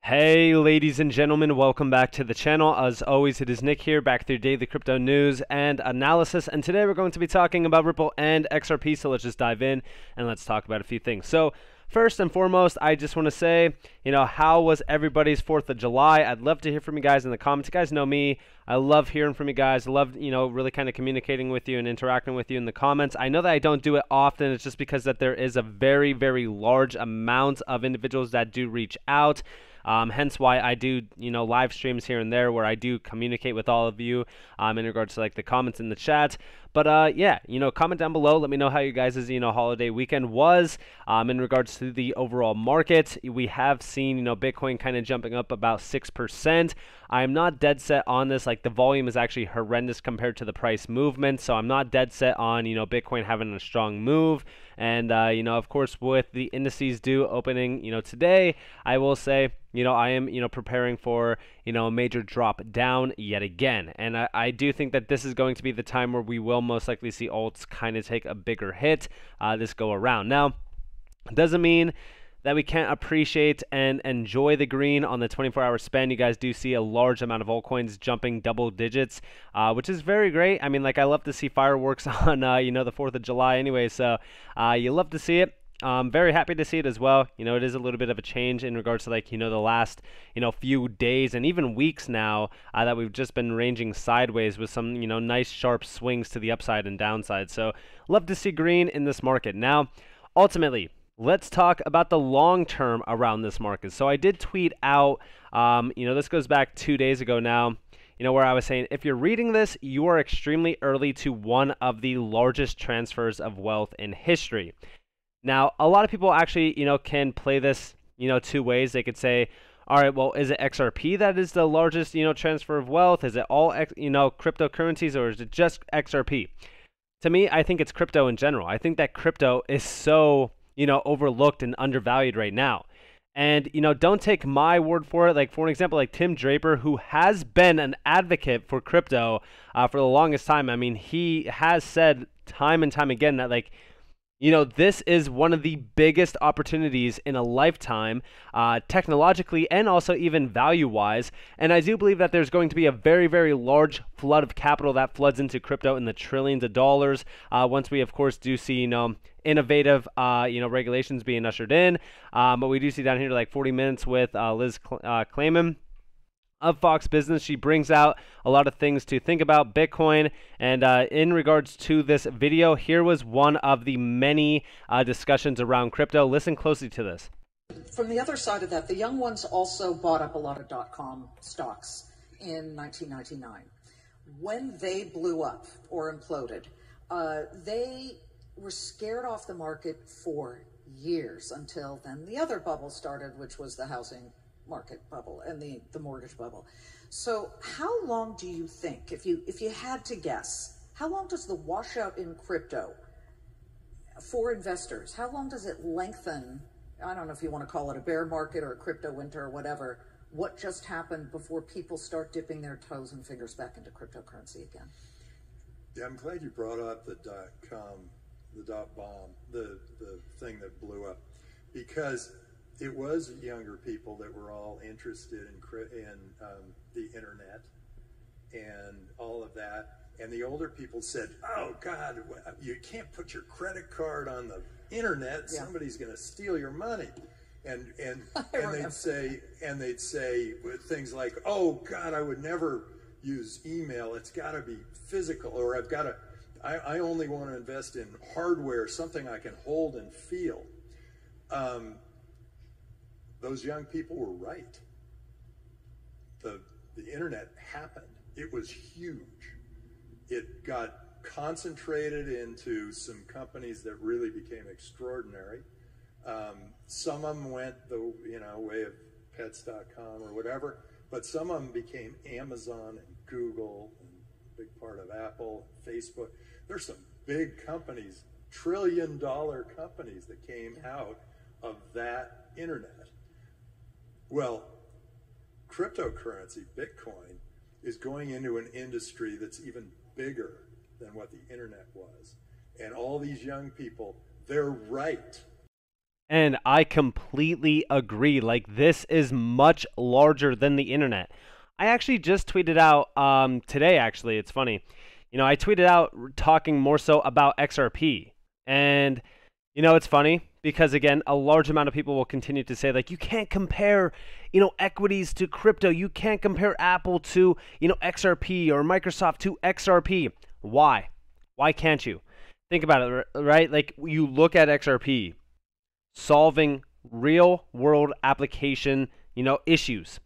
Hey ladies and gentlemen, welcome back to the channel. As always, it is Nick here, back with your daily crypto news and analysis, and today we're going to be talking about Ripple and XRP, so let's just dive in and let's talk about a few things. So first and foremost, I just want to say, how was everybody's 4th of July? I'd love to hear from you guys in the comments. You guys know me. I love hearing from you guys. I love, really kind of communicating with you and interacting with you in the comments. I know that I don't do it often. It's just because that there is a very, very large amount of individuals that do reach out. Hence why I do, live streams here and there where I do communicate with all of you in regards to like the comments in the chat. But yeah, comment down below. Let me know how you guys' holiday weekend was. In regards to the overall market, we have seen, Bitcoin kind of jumping up about 6%. I'm not dead set on this. Like the volume is actually horrendous compared to the price movement. So I'm not dead set on, Bitcoin having a strong move. And, of course, with the indices due opening, today, I will say, I am, preparing for, a major drop down yet again. And I do think that this is going to be the time where we will most likely see alts kind of take a bigger hit this go around. Now, it doesn't mean that we can't appreciate and enjoy the green on the 24-hour span. You guys do see a large amount of altcoins jumping double digits, which is very great. I mean, like, I love to see fireworks on, the 4th of July anyway, so you love to see it. Very happy to see it as well. It is a little bit of a change in regards to like, the last, few days and even weeks now that we've just been ranging sideways with some, nice sharp swings to the upside and downside. So love to see green in this market. Now, ultimately, let's talk about the long term around this market. So I did tweet out, this goes back 2 days ago now, where I was saying, if you're reading this, you are extremely early to one of the largest transfers of wealth in history. Now, a lot of people actually, can play this, two ways. They could say, all right, well, is it XRP that is the largest, transfer of wealth? Is it all, cryptocurrencies, or is it just XRP? To me, I think it's crypto in general. I think that crypto is so, overlooked and undervalued right now. And, don't take my word for it. Like, for an example, like Tim Draper, who has been an advocate for crypto for the longest time. I mean, he has said time and time again that, like, this is one of the biggest opportunities in a lifetime, technologically and also even value-wise. And I do believe that there's going to be a very, very large flood of capital that floods into crypto in the trillions of dollars. Once we, of course, do see, innovative, regulations being ushered in. But we do see down here like 40 Minutes with Liz Clayman of Fox Business. She brings out a lot of things to think about Bitcoin. And in regards to this video, here was one of the many discussions around crypto. Listen closely to this. From the other side of that, the young ones also bought up a lot of .com stocks in 1999. When they blew up or imploded, they were scared off the market for years until then the other bubble started, which was the housing market bubble and the mortgage bubble. So how long do you think, if you had to guess, how long does the washout in crypto for investors, how long does it lengthen? I don't know if you want to call it a bear market or a crypto winter or whatever. What just happened before people start dipping their toes and fingers back into cryptocurrency again? Yeah, I'm glad you brought up the .com, the .bomb, the thing that blew up, because it was younger people that were all interested in the internet and all of that. And the older people said, oh God, you can't put your credit card on the internet. Yeah. Somebody's going to steal your money. And they'd say things like, oh God, I would never use email. It's got to be physical, or I only want to invest in hardware, something I can hold and feel. Those young people were right. The internet happened. It was huge. It got concentrated into some companies that really became extraordinary. Some of them went the way of pets.com or whatever, but some of them became Amazon and Google and a big part of Apple, Facebook. There's some big companies, trillion-dollar companies that came out of that internet. Well, cryptocurrency, Bitcoin, is going into an industry that's even bigger than what the internet was. And all these young people, they're right. And I completely agree. Like, this is much larger than the internet. I actually just tweeted out today, actually. It's funny. I tweeted out talking more so about XRP. And, it's funny because, again, a large amount of people will continue to say, like, you can't compare, equities to crypto. You can't compare Apple to, XRP or Microsoft to XRP. Why? Why can't you? Think about it, right? Like, you look at XRP solving real world application, issues.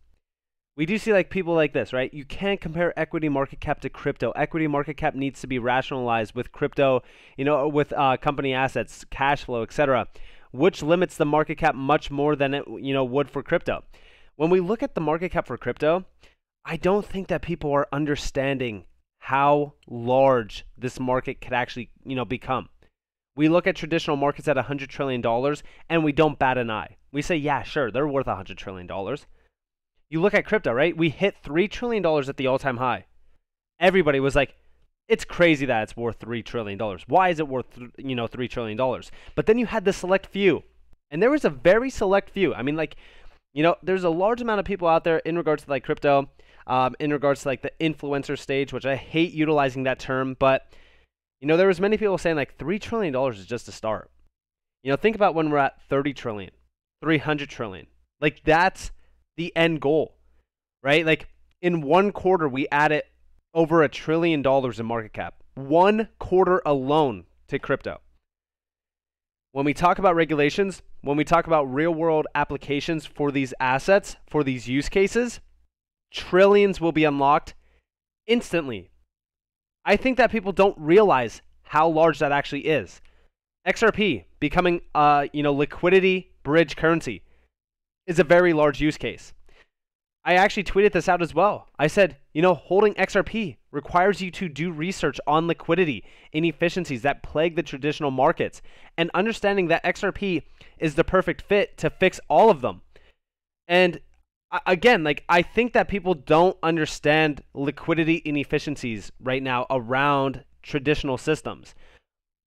We do see like people like this, right? You can't compare equity market cap to crypto. Equity market cap needs to be rationalized with crypto, with company assets, cash flow, etc., which limits the market cap much more than it, would for crypto. When we look at the market cap for crypto, I don't think that people are understanding how large this market could actually, become. We look at traditional markets at $100 trillion and we don't bat an eye. We say, yeah, sure, they're worth $100 trillion. You look at crypto, right? We hit $3 trillion at the all-time high. Everybody was like, it's crazy that it's worth $3 trillion. Why is it worth, $3 trillion? But then you had the select few. And there was a very select few. I mean, like, there's a large amount of people out there in regards to like crypto, in regards to like the influencer stage, which I hate utilizing that term, but there was many people saying like $3 trillion is just a start. Think about when we're at 30 trillion, 300 trillion. Like, that's the end goal, right? Like, in one quarter, we added over $1 trillion in market cap. One quarter alone to crypto. When we talk about regulations, when we talk about real world applications for these assets, for these use cases, trillions will be unlocked instantly. I think that people don't realize how large that actually is. XRP becoming liquidity bridge currency is a very large use case. I actually tweeted this out as well. I said, holding XRP requires you to do research on liquidity inefficiencies that plague the traditional markets, and understanding that XRP is the perfect fit to fix all of them. And again, like, I think that people don't understand liquidity inefficiencies right now around traditional systems.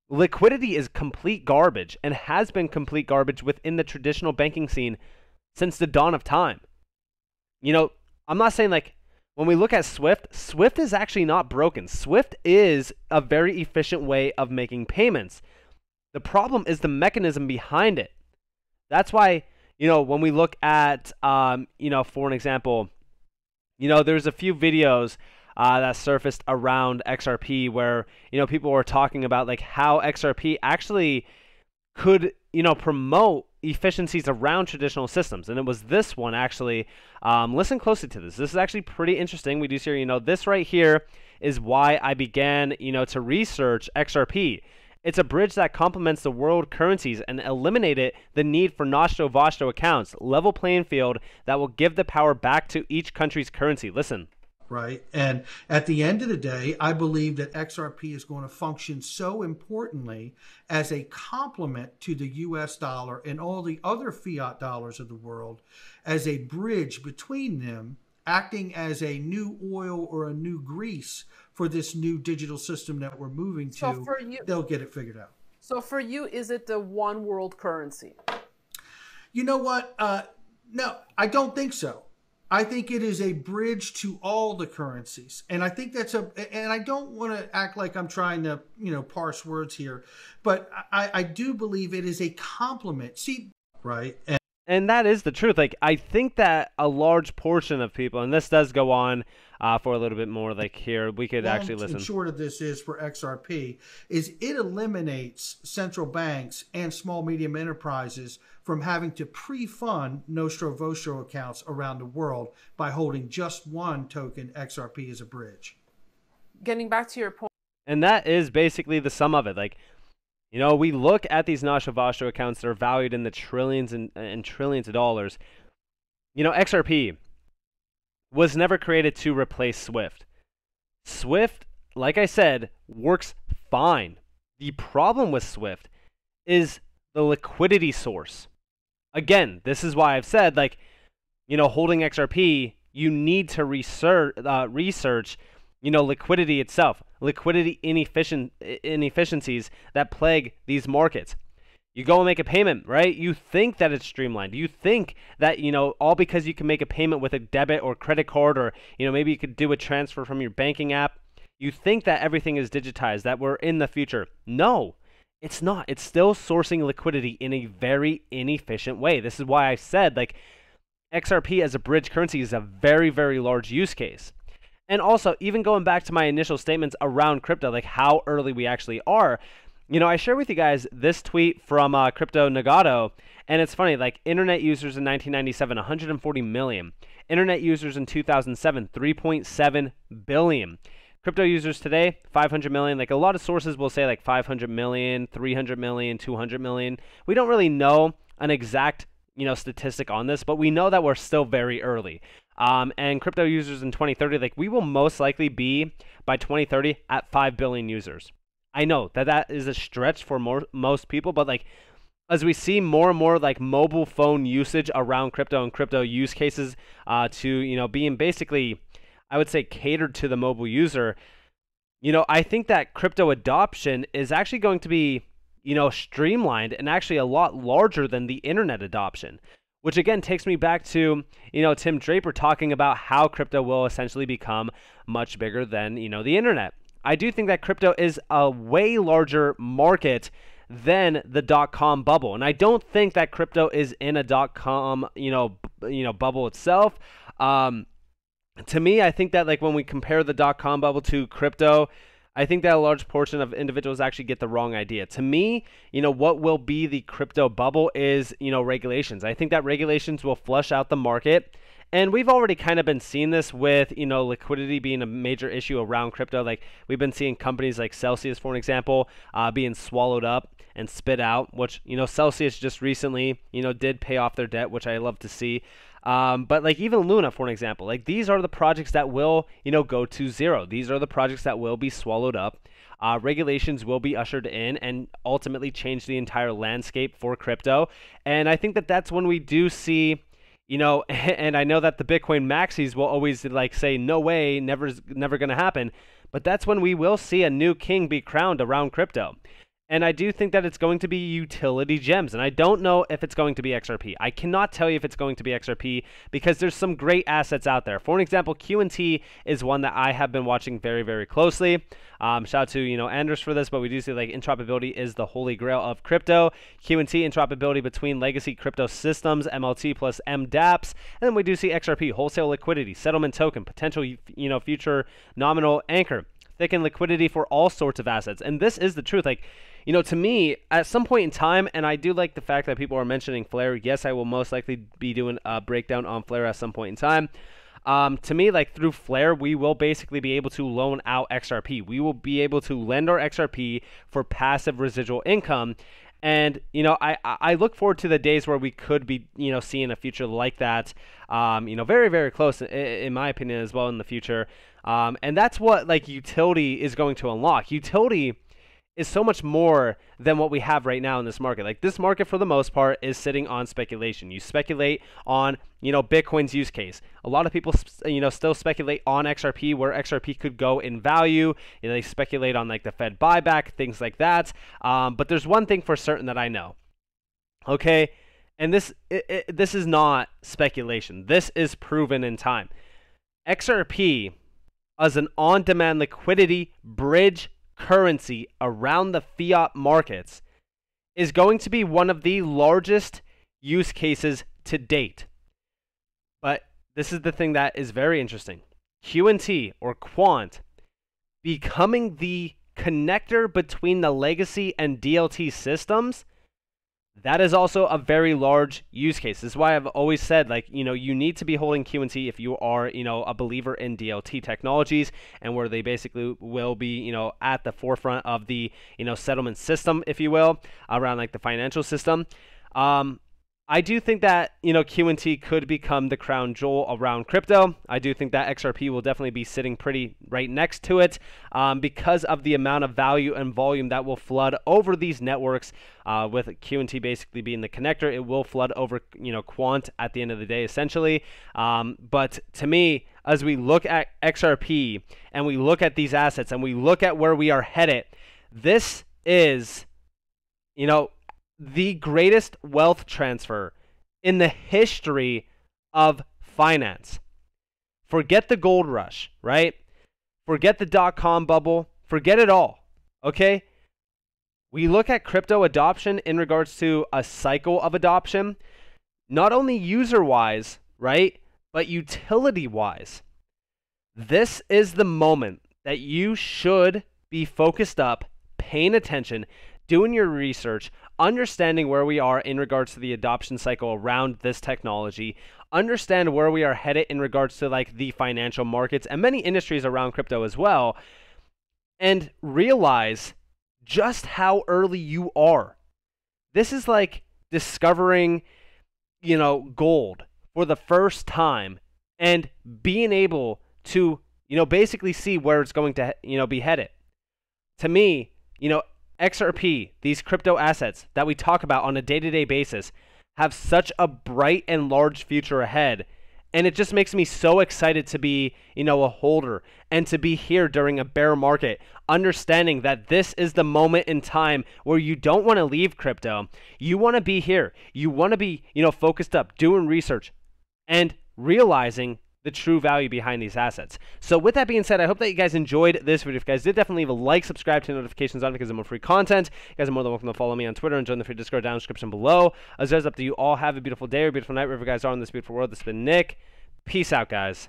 Liquidity is complete garbage and has been complete garbage within the traditional banking scene since the dawn of time. I'm not saying like when we look at Swift is actually not broken. Swift is a very efficient way of making payments. The problem is the mechanism behind it. That's why, when we look at, for an example, there's a few videos that surfaced around XRP where, people were talking about like how XRP actually could, promote efficiencies around traditional systems. And it was this one actually. Listen closely to this. This is actually pretty interesting. We do see, this right here is why I began, to research XRP. It's a bridge that complements the world currencies and eliminated the need for nosto-vosto accounts, level playing field that will give the power back to each country's currency. Listen. Right. And at the end of the day, I believe that XRP is going to function so importantly as a complement to the US dollar and all the other fiat dollars of the world, as a bridge between them, acting as a new oil or a new grease for this new digital system that we're moving to. So for you, they'll get it figured out. So for you, is it the one world currency? You know what? No, I don't think so. I think it is a bridge to all the currencies. And I think and I don't want to act like I'm trying to, parse words here, but I do believe it is a complement. See, right? And that is the truth. Like, I think that a large portion of people, and this does go on for a little bit more, like here, we could actually listen. And short of this is for XRP, is it eliminates central banks and small medium enterprises from having to pre-fund nostro-vostro accounts around the world by holding just one token, XRP, as a bridge. Getting back to your point. And that is basically the sum of it. Like, we look at these nostro-vostro accounts that are valued in the trillions and trillions of dollars. XRP was never created to replace Swift. Swift, like I said, works fine. The problem with Swift is the liquidity source. Again, this is why I've said, like, holding XRP, you need to research, liquidity itself, liquidity inefficiencies that plague these markets. You go and make a payment, right? You think that it's streamlined. You think that, all because you can make a payment with a debit or credit card, or, maybe you could do a transfer from your banking app. You think that everything is digitized, that we're in the future. No, it's not. It's still sourcing liquidity in a very inefficient way. This is why I said, like, XRP as a bridge currency is a very, very large use case. And also, even going back to my initial statements around crypto, like how early we actually are, I share with you guys this tweet from Crypto Nagato, and it's funny, like internet users in 1997, 140 million. Internet users in 2007, 3.7 billion. Crypto users today, 500 million. Like a lot of sources will say like 500 million, 300 million, 200 million. We don't really know an exact, statistic on this, but we know that we're still very early. And crypto users in 2030, like we will most likely be by 2030 at 5 billion users. I know that is a stretch for most people, but like as we see more and more like mobile phone usage around crypto and crypto use cases to being basically, I would say, catered to the mobile user, I think that crypto adoption is actually going to be streamlined and actually a lot larger than the internet adoption, which again takes me back to Tim Draper talking about how crypto will essentially become much bigger than the internet. I do think that crypto is a way larger market than the .com bubble, and I don't think that crypto is in a .com bubble itself. To me, I think that like when we compare the .com bubble to crypto, I think that a large portion of individuals actually get the wrong idea. To me, what will be the crypto bubble is regulations. I think that regulations will flush out the market. And we've already kind of been seeing this with, liquidity being a major issue around crypto. Like we've been seeing companies like Celsius, for an example, being swallowed up and spit out, which, Celsius just recently, did pay off their debt, which I love to see. But like even Luna, for an example, like these are the projects that will, go to zero. These are the projects that will be swallowed up. Regulations will be ushered in and ultimately change the entire landscape for crypto. And I think that that's when we do see, and I know that the Bitcoin maxis will always like say, no way, never going to happen. But that's when we will see a new king be crowned around crypto. And I do think that it's going to be utility gems. And I don't know if it's going to be XRP. I cannot tell you if it's going to be XRP because there's some great assets out there. For an example, Q&T is one that I have been watching very, very closely. Shout out to, Anders for this, but we do see like interoperability is the holy grail of crypto. Q&T interoperability between legacy crypto systems, MLT plus MDApps. And then we do see XRP, wholesale liquidity, settlement token, potential, future nominal anchor, thicken liquidity for all sorts of assets. And this is the truth. Like, to me, at some point in time, and I do like the fact that people are mentioning Flare. Yes, I will most likely be doing a breakdown on Flare at some point in time. To me, like through Flare, we will basically be able to loan out XRP. We will be able to lend our XRP for passive residual income. And, I look forward to the days where we could be, seeing a future like that, very, very close, in my opinion, as well in the future. And that's what, like, utility is going to unlock. Utility is so much more than what we have right now in this market. Like this market for the most part is sitting on speculation. You speculate on, Bitcoin's use case. A lot of people, still speculate on XRP, where XRP could go in value. They speculate on like the Fed buyback, things like that. But there's one thing for certain that I know. Okay. And this is not speculation. This is proven in time. XRP as an on-demand liquidity bridge currency around the fiat markets is going to be one of the largest use cases to date. But this is the thing that is very interesting. Q&T or Quant becoming the connector between the legacy and DLT systems, that is also a very large use case. This is why I've always said, like, you need to be holding Q&T if you are, a believer in DLT technologies and where they basically will be, at the forefront of the, settlement system, if you will, around like the financial system. I do think that, Q&T could become the crown jewel around crypto. I do think that XRP will definitely be sitting pretty right next to it because of the amount of value and volume that will flood over these networks. With Q&T basically being the connector, it will flood over, Quant at the end of the day, essentially. But to me, as we look at XRP and we look at these assets and we look at where we are headed, this is, the greatest wealth transfer in the history of finance. Forget the gold rush, right? Forget the dot-com bubble. Forget it all, okay? We look at crypto adoption in regards to a cycle of adoption, not only user-wise, right, but utility-wise. This is the moment that you should be focused up, paying attention, doing your research, understanding where we are in regards to the adoption cycle around this technology, understand where we are headed in regards to like the financial markets and many industries around crypto as well, and realize just how early you are. This is like discovering, gold for the first time and being able to, basically see where it's going to, be headed. To me, XRP, these crypto assets that we talk about on a day-to-day basis, have such a bright and large future ahead. And it just makes me so excited to be, a holder and to be here during a bear market, understanding that this is the moment in time where you don't want to leave crypto. You want to be here. You want to be, focused up, doing research and realizing the true value behind these assets. So with that being said, I hope that you guys enjoyed this video. If you guys did, definitely leave a like, subscribe, turn notifications on because of more free content. You guys are more than welcome to follow me on Twitter and join the free Discord down in the description below. As always, up to you all. Have a beautiful day or beautiful night wherever you guys are in this beautiful world. This has been Nick. Peace out, guys.